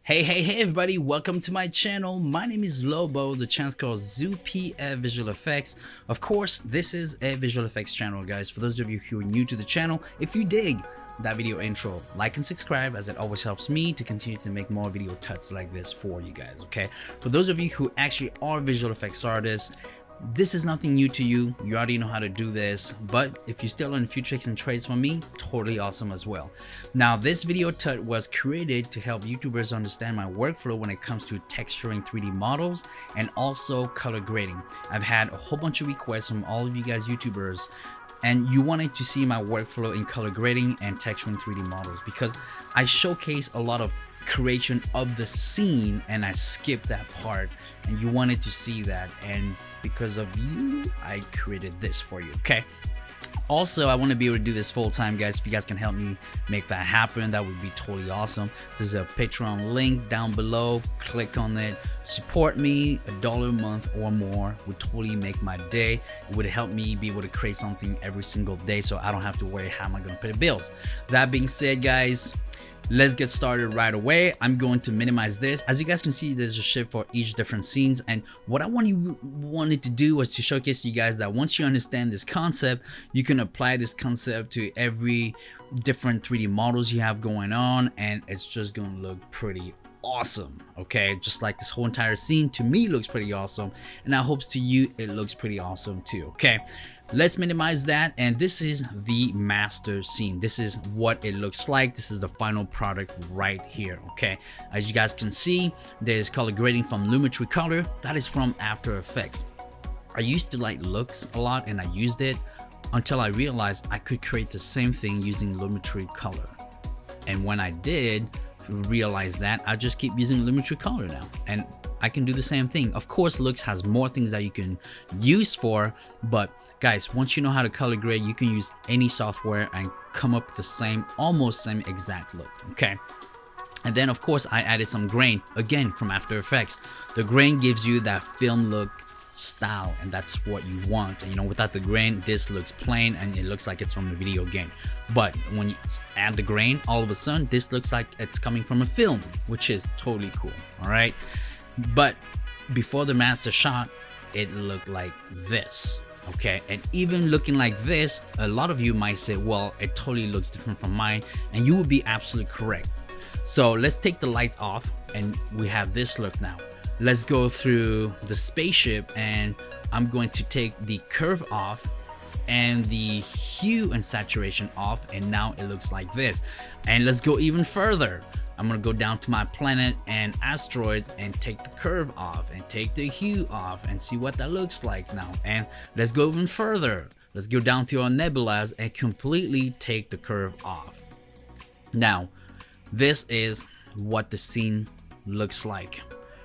Hey everybody, welcome to my channel. My name is Lobo. The channel's called ZooPF Visual Effects. Of course, this is a visual effects channel, guys. For those of you who are new to the channel, if you dig that video intro, like and subscribe, as it always helps me to continue to make more video tuts like this for you guys, okay? For those of you who actually are visual effects artists, this is nothing new to you. You already know how to do this, but if you still learn a few tricks and trades from me, totally awesome as well. Now, this video tut was created to help YouTubers understand my workflow when it comes to texturing 3D models and also color grading. I've had a whole bunch of requests from all of you guys YouTubers, and you wanted to see my workflow in color grading and texturing 3D models because I showcase a lot of creation of the scene and I skipped that part, and you wanted to see that, and because of you I created this for you. Okay, also I want to be able to do this full time, guys. If you guys can help me make that happen, that would be totally awesome. There's a Patreon link down below. Click on it, support me. $1 a month or more would totally make my day. It would help me be able to create something every single day so I don't have to worry how am I going to pay the bills. That being said, guys, let's get started right away. I'm going to minimize this. As you guys can see, there's a shift for each different scenes, and what I wanted to do was to showcase to you guys that once you understand this concept, you can apply this concept to every different 3D models you have going on, and it's just going to look pretty awesome. Okay, just like this whole entire scene to me looks pretty awesome, and I hope to you it looks pretty awesome too. Okay, let's minimize that, and this is the master scene. This is what it looks like. This is the final product right here. Okay, as you guys can see, there's color grading from Lumetri Color. That is from After Effects. I used to like looks a lot and I used it until I realized I could create the same thing using Lumetri Color, and when I did realize that, I just keep using Lumetri Color now, and I can do the same thing. Of course, looks has more things that you can use for, but guys, once you know how to color grade, you can use any software and come up with the same, almost same exact look. Okay, and then of course I added some grain again from After Effects. The grain gives you that film look style, and that's what you want. You know, without the grain, this looks plain and it looks like it's from a video game. But when you add the grain, all of a sudden this looks like it's coming from a film, which is totally cool. All right, but before the master shot, it looked like this. Okay, and even looking like this, a lot of you might say, well, it totally looks different from mine, and you would be absolutely correct. So let's take the lights off and we have this look now. Let's go through the spaceship, and I'm going to take the curve off and the hue and saturation off, and now it looks like this. And let's go even further. I'm gonna go down to my planet and asteroids and take the curve off and take the hue off and see what that looks like now. And let's go even further. Let's go down to our nebulas and completely take the curve off. Now, this is what the scene looks like,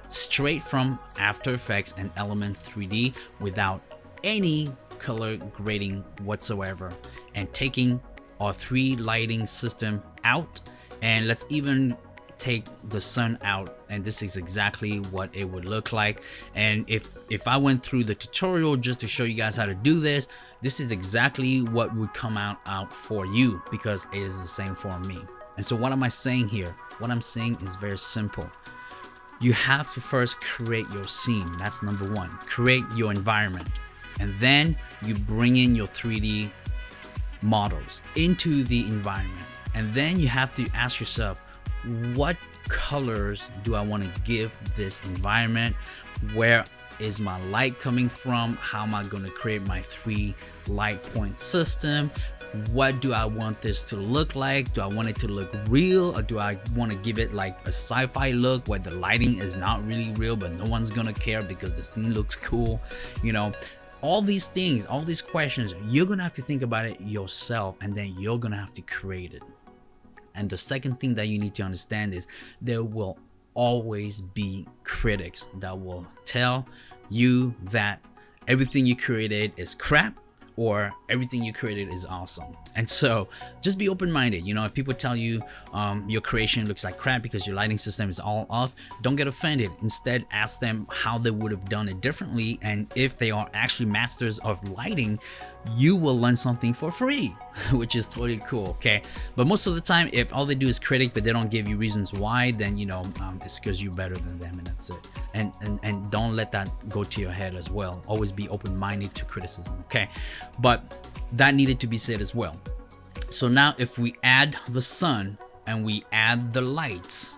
straight from After Effects and Element 3D without any color grading whatsoever, and taking our 3 lighting system out, and let's even take the sun out, and this is exactly what it would look like. And if I went through the tutorial just to show you guys how to do this, this is exactly what would come out for you, because it is the same for me. And so what am I saying here? What I'm saying is very simple. You have to first create your scene. That's number one. Create your environment, and then you bring in your 3D models into the environment, and then you have to ask yourself, what colors do I want to give this environment? Where is my light coming from? How am I going to create my 3 light point system? What do I want this to look like? Do I want it to look real, or do I want to give it like a sci-fi look where the lighting is not really real but no one's gonna care because the scene looks cool? You know, all these things, all these questions, you're gonna have to think about it yourself, and then you're gonna have to create it. And the second thing that you need to understand is there will always be critics that will tell you that everything you created is crap, or everything you created is awesome. And so just be open-minded. You know, if people tell you your creation looks like crap because your lighting system is all off, don't get offended. Instead, ask them how they would have done it differently, and if they are actually masters of lighting, you will learn something for free. which is totally cool. Okay, but most of the time, if all they do is critic but they don't give you reasons why, then it's because you're better than them, and that's it. And don't let that go to your head as well. Always be open-minded to criticism. Okay, but that needed to be said as well. So now if we add the sun and we add the lights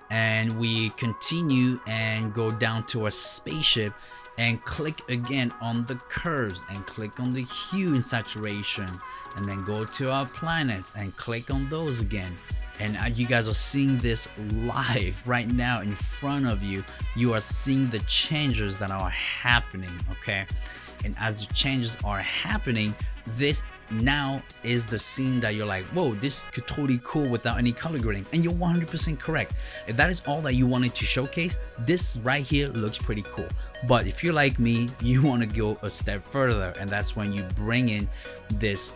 and we continue and go down to our spaceship and click again on the curves and click on the hue and saturation, and then go to our planets and click on those again, and you guys are seeing this live right now in front of you. You are seeing the changes that are happening. Okay, and as the changes are happening, this now is the scene that you're like, whoa, this could totally cool without any color grading. And you're 100% correct. If that is all that you wanted to showcase, this right here looks pretty cool. But if you're like me, you want to go a step further, and that's when you bring in this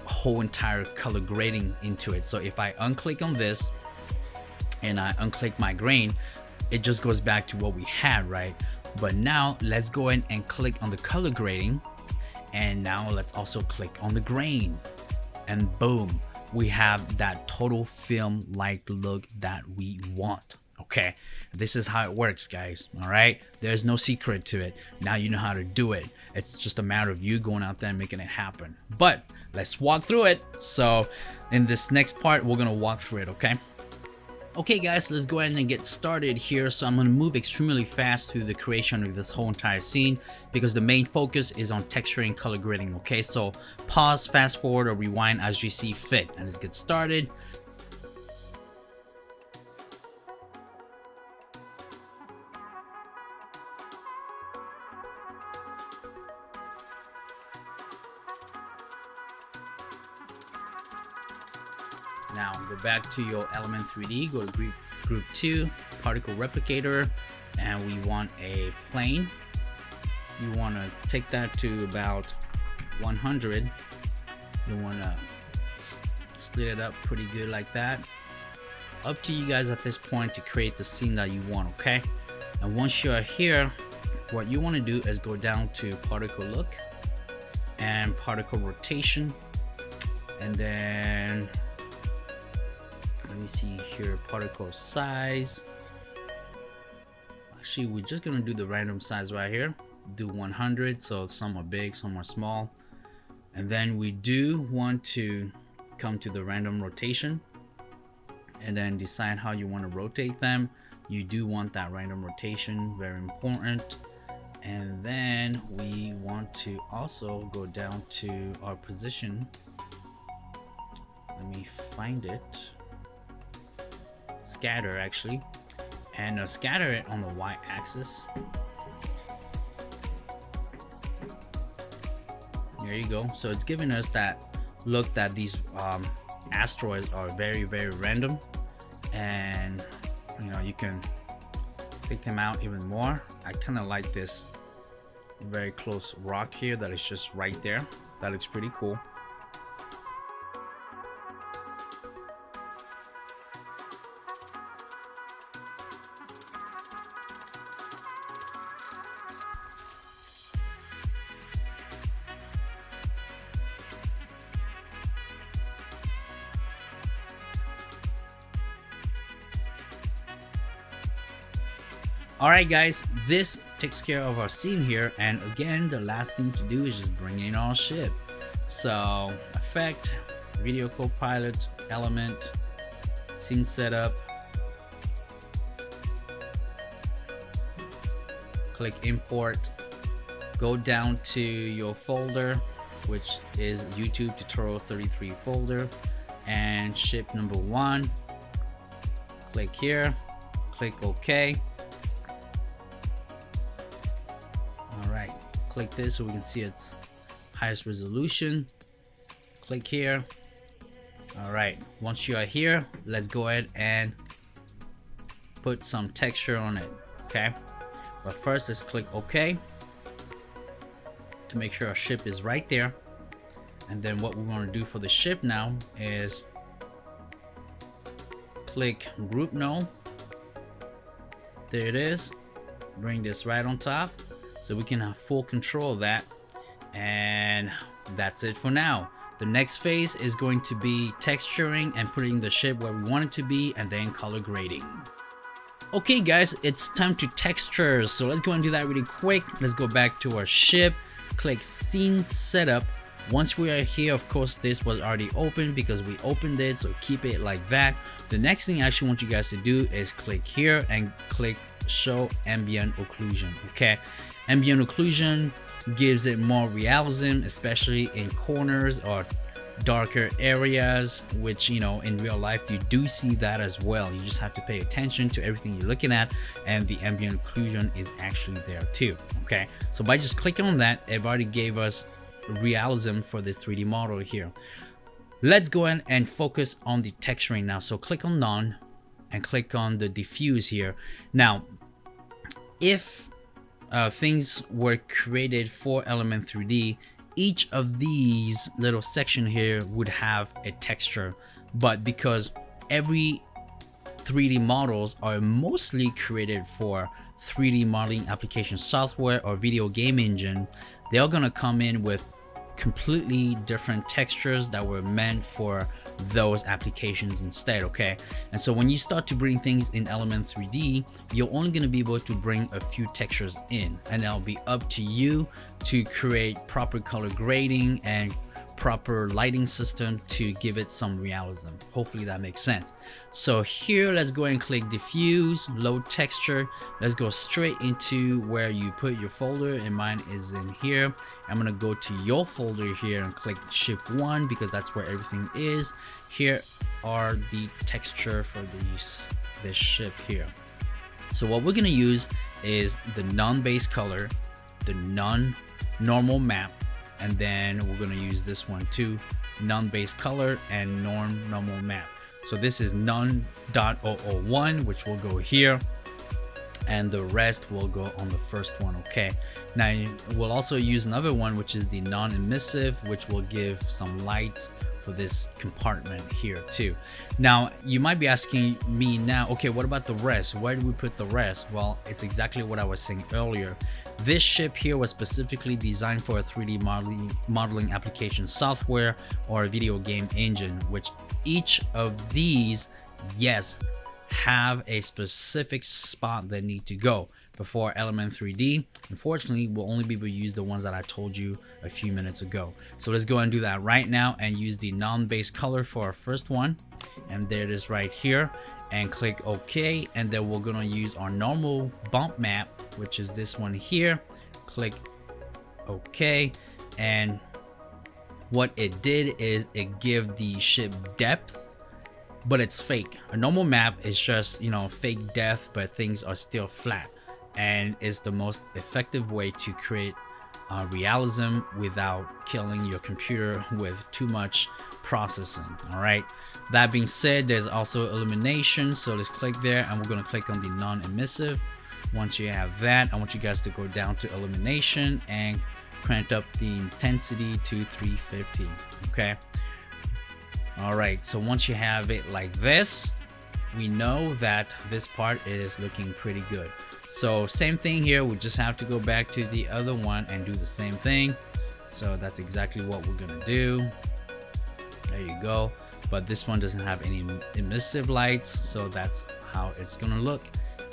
whole entire color grading into it. So if I unclick on this and I unclick my grain, it just goes back to what we had, right? But now let's go in and click on the color grading, and now let's also click on the grain, and boom, we have that total film like look that we want. Okay, this is how it works, guys. All right, there's no secret to it. Now you know how to do it. It's just a matter of you going out there and making it happen. But let's walk through it. So in this next part, we're gonna walk through it. Okay guys, let's go ahead and get started here. So I'm going to move extremely fast through the creation of this whole entire scene because the main focus is on texture and color grading. Okay, so pause, fast forward, or rewind as you see fit, and let's get started. Now go back to your element 3D, go to group 2, particle replicator, and we want a plane. You want to take that to about 100. You want to split it up pretty good like that. Up to you guys at this point to create the scene that you want. Okay, and once you are here, what you want to do is go down to particle look and particle rotation, and then let me see here, particle size. Actually, we're just gonna do the random size right here. Do 100, so some are big, some are small. And then we do want to come to the random rotation and then decide how you want to rotate them. You do want that random rotation, very important. And then we want to also go down to our position. Let me find it. Scatter, actually, and scatter it on the y-axis. There you go. So it's giving us that look that these asteroids are very, very random, and you can take them out even more. I kind of like this very close rock here that is just right there. That looks pretty cool. Alright guys, this takes care of our scene here, and again the last thing to do is just bring in our ship. So effect, Videocopilot, element, scene setup, click import, go down to your folder, which is YouTube tutorial 33 folder, and ship number 1, click here, click OK. Alright, click this so we can see its highest resolution. Click here. Alright, once you are here, let's go ahead and put some texture on it. Okay, but first let's click OK to make sure our ship is right there. And then what we want to do for the ship now is click group node. There it is. Bring this right on top so we can have full control of that. And that's it for now. The next phase is going to be texturing and putting the ship where we want it to be, and then color grading. Okay guys, it's time to texture. So let's go and do that really quick. Let's go back to our ship, click scene setup. Once we are here, of course this was already open because we opened it, so keep it like that. The next thing I actually want you guys to do is click here and click show ambient occlusion. Okay, ambient occlusion gives it more realism, especially in corners or darker areas, which, you know, in real life you do see that as well. You just have to pay attention to everything you're looking at, and the ambient occlusion is actually there too. Okay, so by just clicking on that, it already gave us realism for this 3D model here. Let's go in and focus on the texturing now. So click on none and click on the diffuse here. Now if things were created for Element 3D, each of these little section here would have a texture, but because every 3D models are mostly created for 3D modeling application software or video game engines, they're gonna come in with completely different textures that were meant for those applications instead. Okay, and so when you start to bring things in Element 3D, you're only going to be able to bring a few textures in, and it'll be up to you to create proper color grading and proper lighting system to give it some realism. Hopefully that makes sense. So here, let's go and click diffuse, load texture. Let's go straight into where you put your folder, and mine is in here. I'm gonna go to your folder here and click ship 1 because that's where everything is. Here are the texture for this ship here. So what we're gonna use is the non-base color, the non-normal map, and then we're going to use this one too, non-base color and normal map. So this is none.001, which will go here, and the rest will go on the first one. Okay, now we'll also use another one, which is the non-emissive, which will give some lights for this compartment here too. Now you might be asking me now, okay, what about the rest? Where do we put the rest? Well, it's exactly what I was saying earlier. This ship here was specifically designed for a 3D modeling application software or a video game engine, which each of these, yes, have a specific spot that need to go before Element 3D. Unfortunately, we'll only be able to use the ones that I told you a few minutes ago. So let's go and do that right now and use the non-base color for our first one. And there it is right here, and click OK. And then we're gonna use our normal bump map, which is this one here. Click OK, and what it did is it give the ship depth, but it's fake. A normal map is just, you know, fake depth, but things are still flat, and it's the most effective way to create realism without killing your computer with too much processing. All right, that being said, there's also illumination, so let's click there, and we're going to click on the non-emissive. Once you have that, I want you guys to go down to illumination and crank up the intensity to 350. Okay, all right, so once you have it like this, we know that this part is looking pretty good. So same thing here, we just have to go back to the other one and do the same thing. So that's exactly what we're gonna do. There you go. But this one doesn't have any emissive lights, so that's how it's gonna look.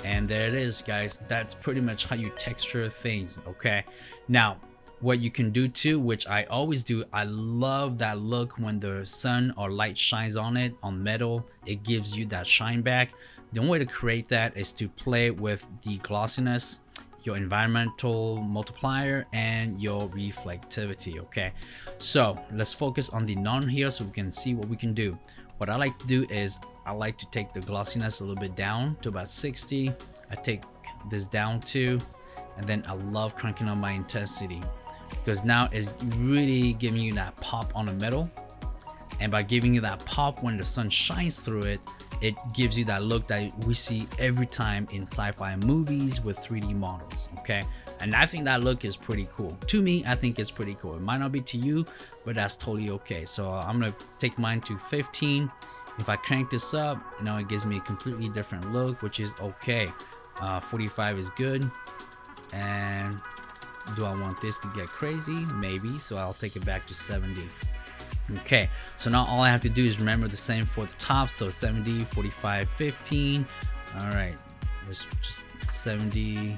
And there it is, guys. That's pretty much how you texture things. Okay, now what you can do too, which I always do, I love that look when the sun or light shines on it, on metal, it gives you that shine back. The only way to create that is to play with the glossiness, your environmental multiplier, and your reflectivity. Okay, so let's focus on the none here so we can see what we can do. What I like to do is I like to take the glossiness a little bit down to about 60. I take this down too, and then I love cranking on my intensity, because now it's really giving you that pop on the metal, and by giving you that pop when the sun shines through it, it gives you that look that we see every time in sci-fi movies with 3D models. Okay, and I think that look is pretty cool. To me, I think it's pretty cool. It might not be to you, but that's totally okay. So I'm gonna take mine to 15. If I crank this up, you know, it gives me a completely different look, which is okay. 45 is good. And do I want this to get crazy? Maybe, so I'll take it back to 70. Okay, so now all I have to do is remember the same for the top. So 70, 45, 15. All right, let's just 70,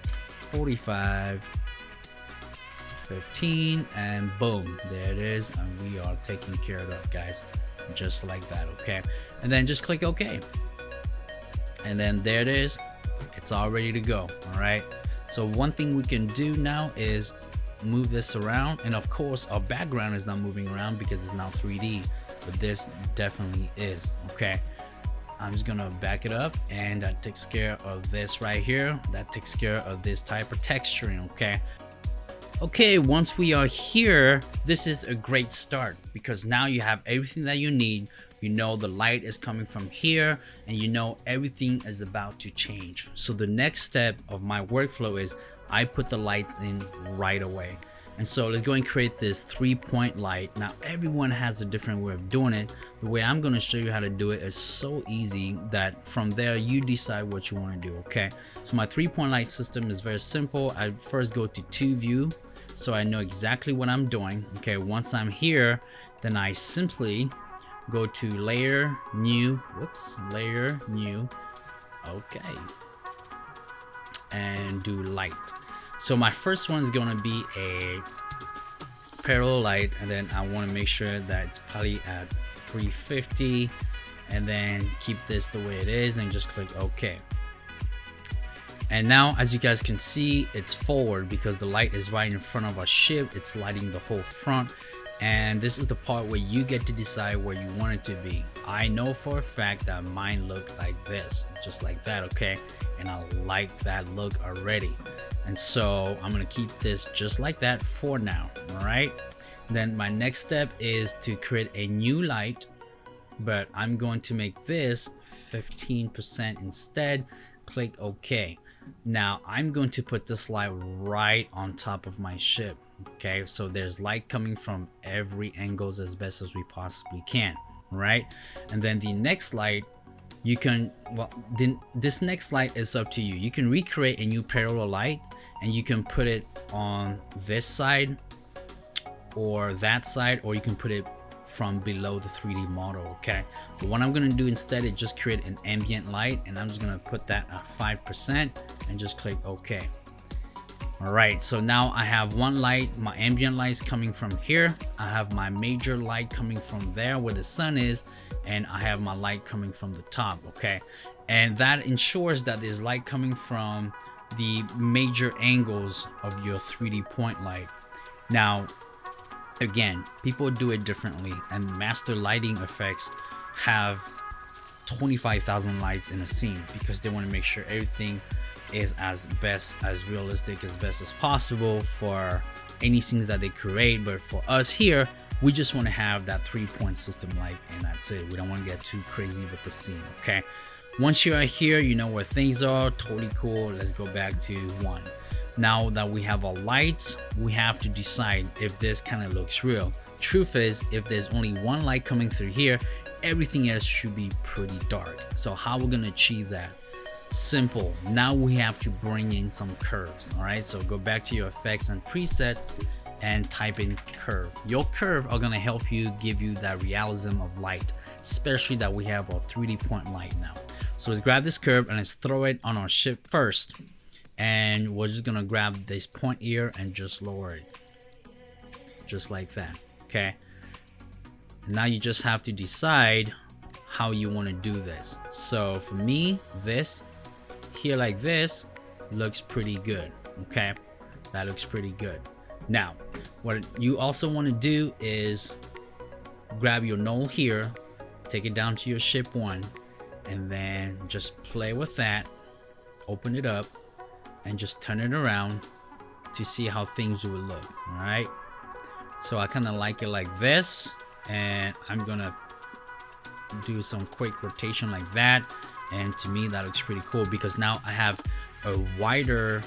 45, 15, and boom, there it is, and we are taken care of, guys, just like that. Okay, and then just click OK, and then there it is, it's all ready to go. All right, so one thing we can do now is move this around, and of course our background is not moving around because it's now 3D, but this definitely is. Okay, I'm just gonna back it up, and that takes care of this right here. That takes care of this type of texturing. Okay, once we are here, this is a great start because now you have everything that you need. You know the light is coming from here, and you know everything is about to change. So the next step of my workflow is I put the lights in right away. And so let's go and create this 3-point light. Now everyone has a different way of doing it. The way I'm going to show you how to do it is so easy that from there you decide what you want to do. Okay, so my 3-point light system is very simple. I first go to 2 view so I know exactly what I'm doing. Okay, once I'm here, then I simply go to layer new, layer new, okay, and do light. So my first one is going to be a parallel light, and then I want to make sure that it's probably at 350, and then keep this the way it is and just click OK. And now as you guys can see, it's forward because the light is right in front of our ship. It's lighting the whole front, and this is the part where you get to decide where you want it to be. I know for a fact that mine looked like this, just like that. Okay, and I like that look already, and so I'm gonna keep this just like that for now. All right, then my next step is to create a new light, but I'm going to make this 15% instead. Click OK. Now I'm going to put this light right on top of my ship. Okay, so there's light coming from every angles as best as we possibly can, right? And then the next light, you can, well, this next light is up to you. You can recreate a new parallel light, and you can put it on this side or that side, or you can put it from below the 3D model. Okay, but what I'm gonna do instead is just create an ambient light, and I'm just gonna put that at 5% and just click OK. All right, so now I have one light. My ambient light is coming from here. I have my major light coming from there where the sun is, and I have my light coming from the top. Okay, and that ensures that there's light coming from the major angles of your 3D point light. Now again, people do it differently, and master lighting effects have 25,000 lights in a scene because they want to make sure everything is as realistic as best as possible for any scenes that they create. But for us here, we just want to have that 3-point system light, and that's it. We don't want to get too crazy with the scene. Okay, once you are here, you know where things are. Totally cool. Let's go back to 1. Now that we have our lights, we have to decide if this kind of looks real. Truth is, if there's only one light coming through here, everything else should be pretty dark. So how we're gonna achieve that? Simple. Now we have to bring in some curves. All right, so go back to your effects and presets and type in curve. Your curve are gonna help you give you that realism of light, especially that we have our 3D point light now. So let's grab this curve and let's throw it on our ship first. And we're just gonna grab this point here and just lower it, just like that. Okay, and now you just have to decide how you want to do this. So for me, this here like this looks pretty good. Okay, that looks pretty good. Now what you also want to do is grab your null here, take it down to your ship 1, and then just play with that, open it up, and just turn it around to see how things will look. All right, so I kind of like it like this, and I'm gonna do some quick rotation like that, and to me that looks pretty cool because now I have a wider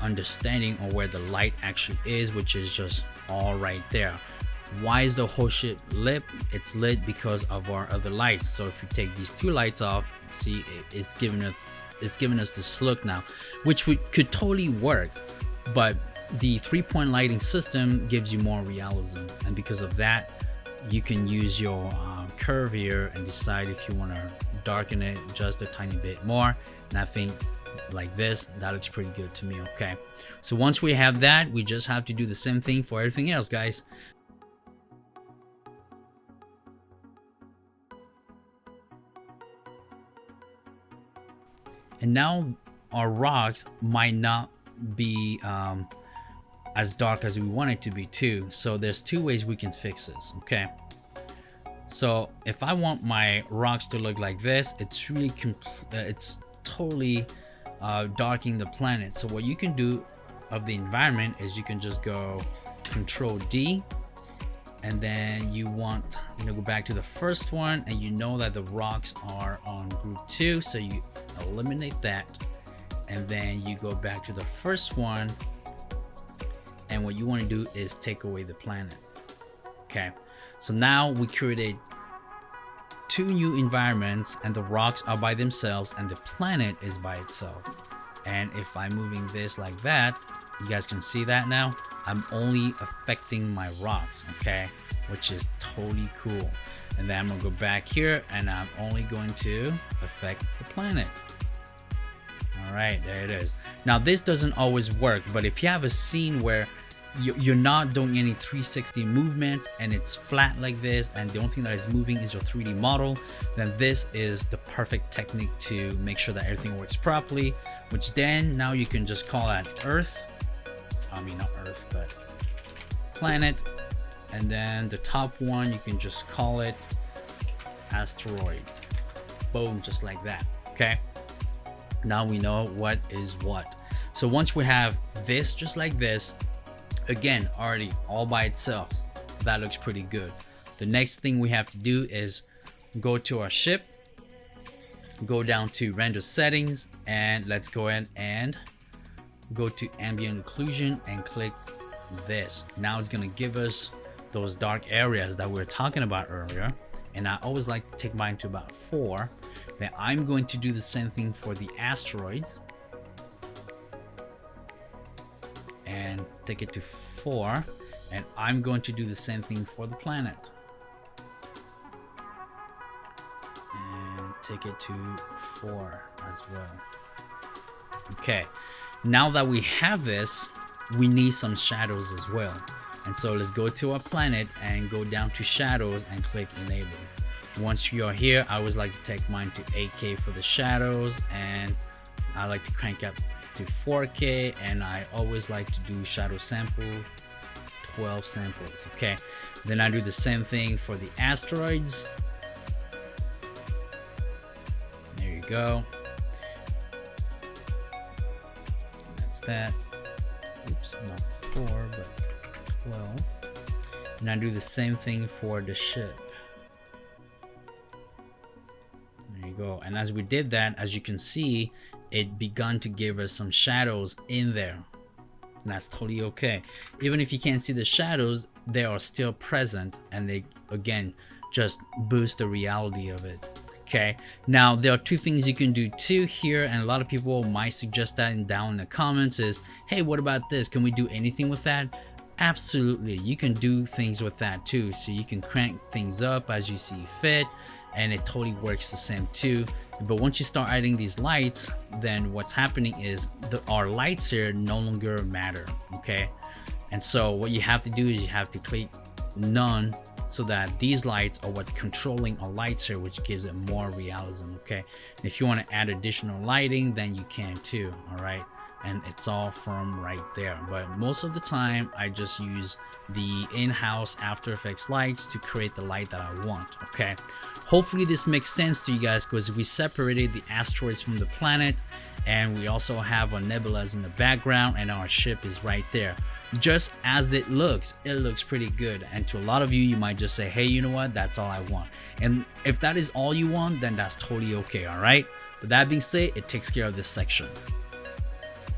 understanding of where the light actually is, which is just all right there. Why is the whole ship lit? It's lit because of our other lights. So if you take these 2 lights off, see, it's giving us this look now, which could totally work, but the 3-point lighting system gives you more realism, and because of that you can use your curve here and decide if you want to darken it just a tiny bit more. And I think like this, that looks pretty good to me. Okay, so once we have that, we just have to do the same thing for everything else, guys. And now our rocks might not be as dark as we want it to be too, so there's two ways we can fix this. Okay, so if I want my rocks to look like this, it's really it's totally darkening the planet. So what you can do of the environment is you can just go Control D, and then you want go back to the first one, and you know that the rocks are on group 2, so you eliminate that, and then you go back to the first one, and what you want to do is take away the planet. Okay, so now we created 2 new environments, and the rocks are by themselves and the planet is by itself. And if I'm moving this like that, you guys can see that now I'm only affecting my rocks, okay, which is totally cool. And then I'm gonna go back here and I'm only going to affect the planet. All right, there it is. Now this doesn't always work, but if you have a scene where you're not doing any 360 movements and it's flat like this, and the only thing that is moving is your 3D model, then this is the perfect technique to make sure that everything works properly, which then now you can just call that Earth. I mean, not Earth, but planet. And then the top one, you can just call it asteroids. Boom, just like that. Okay, now we know what is what. So once we have this just like this, again, already all by itself, that looks pretty good. The next thing we have to do is go to our ship, go down to render settings, and let's go ahead and go to ambient occlusion and click this. Now it's gonna give us those dark areas that we were talking about earlier, and I always like to take mine to about 4. Then I'm going to do the same thing for the asteroids and take it to 4, and I'm going to do the same thing for the planet and take it to 4 as well. Okay, now that we have this, we need some shadows as well, and so let's go to our planet and go down to shadows and click enable. Once you're here, I always like to take mine to 8K for the shadows, and I like to crank up to 4K, and I always like to do shadow sample 12 samples. Okay, then I do the same thing for the asteroids. There you go. That's that. Oops, not 4 but 12. And I do the same thing for the ship. There you go. And as we did that, as you can see, it begun to give us some shadows in there. And that's totally okay. Even if you can't see the shadows, they are still present, and they again just boost the reality of it. Okay, now there are 2 things you can do too here, and a lot of people might suggest that down in the comments is, hey, what about this? Can we do anything with that? Absolutely, you can do things with that too. So you can crank things up as you see fit, and it totally works the same too. But once you start adding these lights, then what's happening is our lights here no longer matter. Okay, and so what you have to do is you have to click none, so that these lights are what's controlling our lights here, which gives it more realism. Okay, and if you want to add additional lighting, then you can too. All right, and it's all from right there. But most of the time I just use the in-house After Effects lights to create the light that I want. Okay, hopefully this makes sense to you guys, because we separated the asteroids from the planet, and we also have our nebulas in the background, and our ship is right there. Just as it looks pretty good. And to a lot of you, you might just say, hey, you know what, that's all I want. And if that is all you want, then that's totally okay. All right, but that being said, it takes care of this section.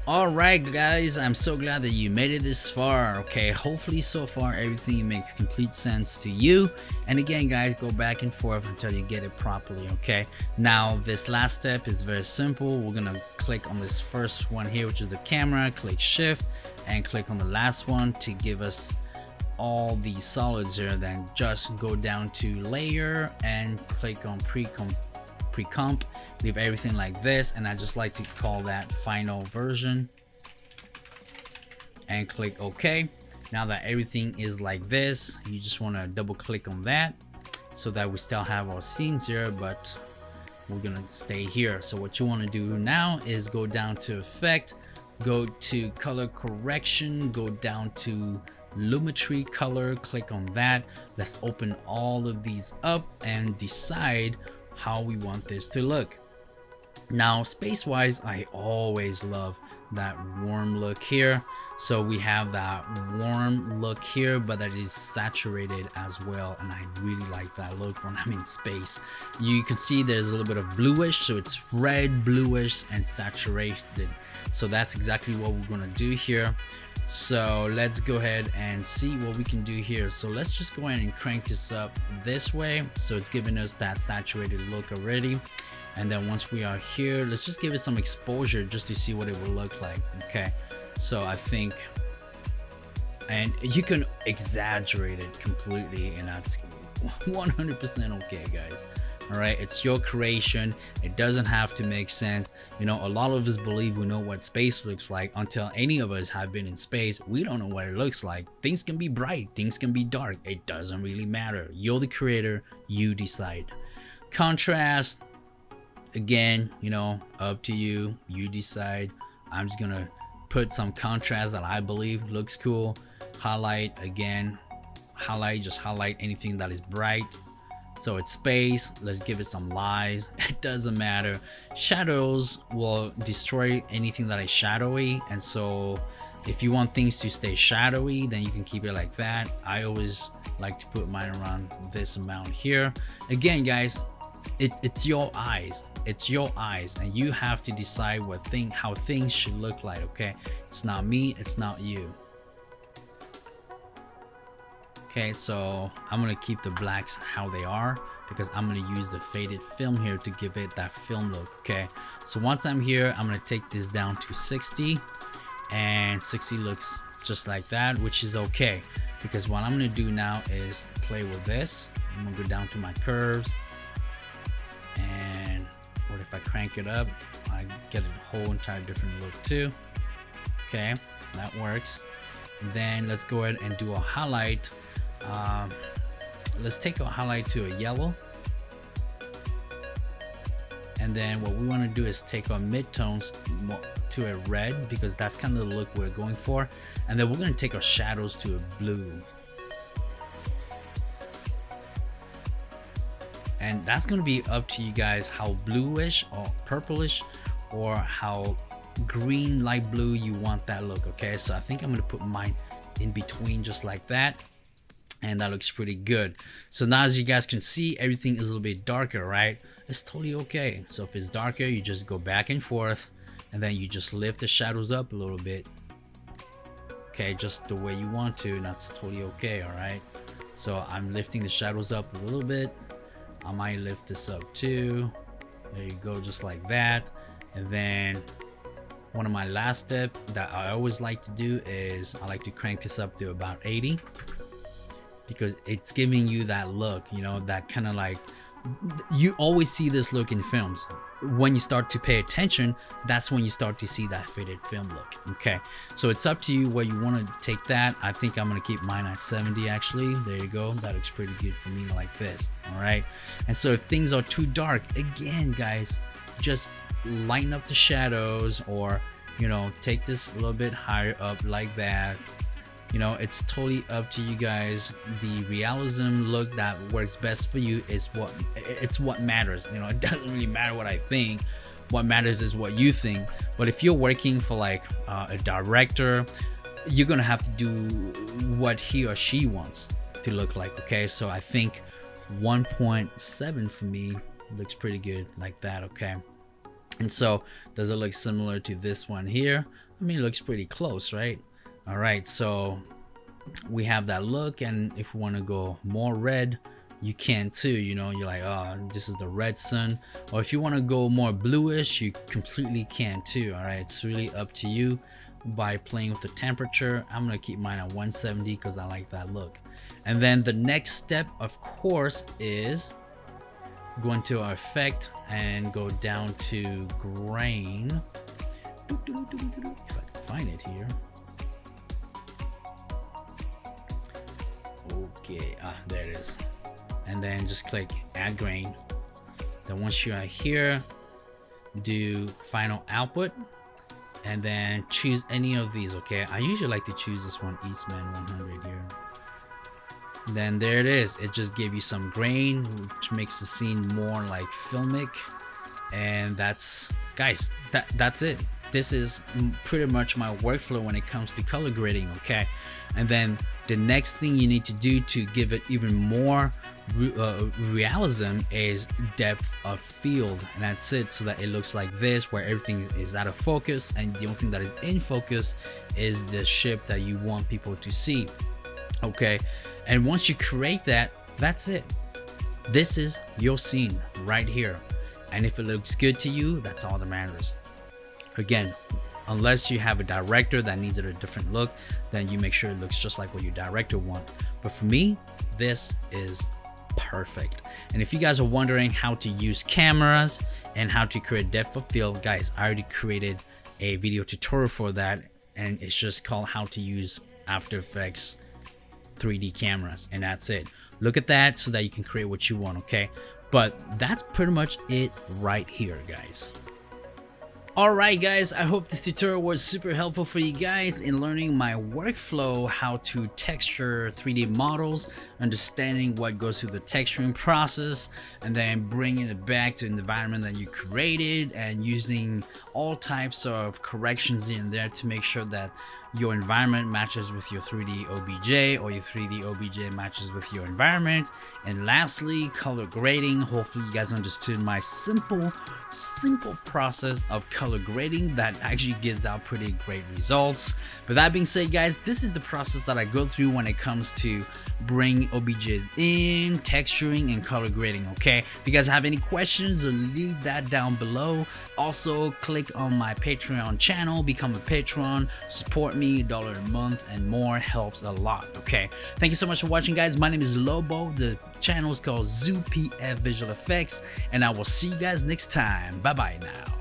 Alright guys, I'm so glad that you made it this far. Okay, hopefully so far everything makes complete sense to you. And again guys, go back and forth until you get it properly. Okay, now this last step is very simple. We're gonna click on this first one here, which is the camera, click shift, and click on the last one to give us all these solids here. Then just go down to layer and click on pre-comp, leave everything like this, and I just like to call that final version, and click OK. Now that everything is like this, you just want to double click on that so that we still have our scenes here, but we're gonna stay here. So what you want to do now is go down to effect, go to color correction, go down to lumetri color, click on that. Let's open all of these up and decide how we want this to look. Now space wise, I always love that warm look here. So we have that warm look here, but that is saturated as well, and I really like that look when I'm in space. You can see there's a little bit of bluish, so it's red, bluish, and saturated. So that's exactly what we're gonna do here. So let's go ahead and see what we can do here. So let's just go ahead and crank this up this way, so it's giving us that saturated look already. And then once we are here, let's just give it some exposure just to see what it will look like. Okay, so I think, and you can exaggerate it completely, and that's 100% okay, guys. All right, it's your creation. It doesn't have to make sense. You know, a lot of us believe we know what space looks like until any of us have been in space. We don't know what it looks like. Things can be bright, things can be dark. It doesn't really matter. You're the creator, you decide. Contrast, again, you know, up to you, you decide. I'm just gonna put some contrast that I believe looks cool. Highlight, again, highlight, just highlight anything that is bright. So it's space, let's give it some lies. It doesn't matter. Shadows will destroy anything that is shadowy, and so if you want things to stay shadowy, then you can keep it like that. I always like to put mine around this amount here. Again, guys, it's your eyes. It's your eyes, and you have to decide how things should look like. Okay, it's not me, it's not you. Okay, so I'm gonna keep the blacks how they are because I'm gonna use the faded film here to give it that film look. Okay, so once I'm here, I'm gonna take this down to 60, and 60 looks just like that, which is okay, because what I'm gonna do now is play with this. I'm gonna go down to my curves, and what if I crank it up, I get a whole entire different look too. Okay, that works. And then let's go ahead and do a highlight. Let's take a highlight to a yellow, and then what we want to do is take our midtones to a red, because that's kind of the look we're going for, and then we're going to take our shadows to a blue, and that's going to be up to you guys how bluish or purplish or how green light blue you want that look. Okay, so I think I'm going to put mine in between just like that, and that looks pretty good. So now, as you guys can see, everything is a little bit darker, right? It's totally okay. So if it's darker, you just go back and forth, and then you just lift the shadows up a little bit. Okay, just the way you want to, and that's totally okay. All right, so I'm lifting the shadows up a little bit. I might lift this up too. There you go, just like that. And then one of my last steps that I always like to do is I like to crank this up to about 80, because it's giving you that look, you know, that kind of like, you always see this look in films. When you start to pay attention, that's when you start to see that faded film look. Okay, so it's up to you where you want to take that. I think I'm gonna keep mine at 70 actually. There you go, that looks pretty good for me like this. All right, and so if things are too dark, again guys, just lighten up the shadows, or you know, take this a little bit higher up like that. You know, it's totally up to you guys. The realism look that works best for you is what matters. You know, it doesn't really matter what I think. What matters is what you think. But if you're working for like a director, you're gonna have to do what he or she wants to look like. Okay, so I think 1.7 for me looks pretty good like that. Okay, and so does it look similar to this one here? I mean, it looks pretty close, right? All right, so we have that look, and if we want to go more red, you can too. You know, you're like, oh, this is the red sun, or if you want to go more bluish, you completely can too. All right, it's really up to you. by playing with the temperature. I'm gonna keep mine at 170 because I like that look. And then the next step, of course, is go into our effect and go down to grain. If I can find it here. Okay, there it is. And then just click add grain. Then once you are here, do final output and then choose any of these. Okay, I usually like to choose this one, Eastman 100 here. Then there it is. It just gave you some grain, which makes the scene more like filmic. And that's, guys, that's it. This is pretty much my workflow when it comes to color grading. Okay, and then the next thing you need to do to give it even more realism is depth of field, and that's it, so that it looks like this, where everything is out of focus and the only thing that is in focus is the ship that you want people to see. Okay, and once you create that, that's it. This is your scene right here, and if it looks good to you, that's all that matters. Again, unless you have a director that needs it a different look, then you make sure it looks just like what your director wants. But for me, this is perfect. And if you guys are wondering how to use cameras and how to create depth of field, guys, I already created a video tutorial for that, and it's just called how to use After Effects 3D cameras, and that's it. Look at that so that you can create what you want. Okay, but that's pretty much it right here, guys. Alright guys, I hope this tutorial was super helpful for you guys in learning my workflow, how to texture 3D models, understanding what goes through the texturing process, and then bringing it back to the environment that you created and using all types of corrections in there to make sure that your environment matches with your 3D OBJ or your 3D OBJ matches with your environment. And lastly, color grading. Hopefully you guys understood my simple process of color grading that actually gives out pretty great results. But that being said, guys, this is the process that I go through when it comes to bring OBJs in, texturing, and color grading. Okay, if you guys have any questions, leave that down below. Also, click on my Patreon channel, become a patron, support me. $1 a month and more helps a lot. Okay, thank you so much for watching, guys. My name is Lobo. The channel is called ZooPF Visual Effects, and I will see you guys next time. Bye bye now.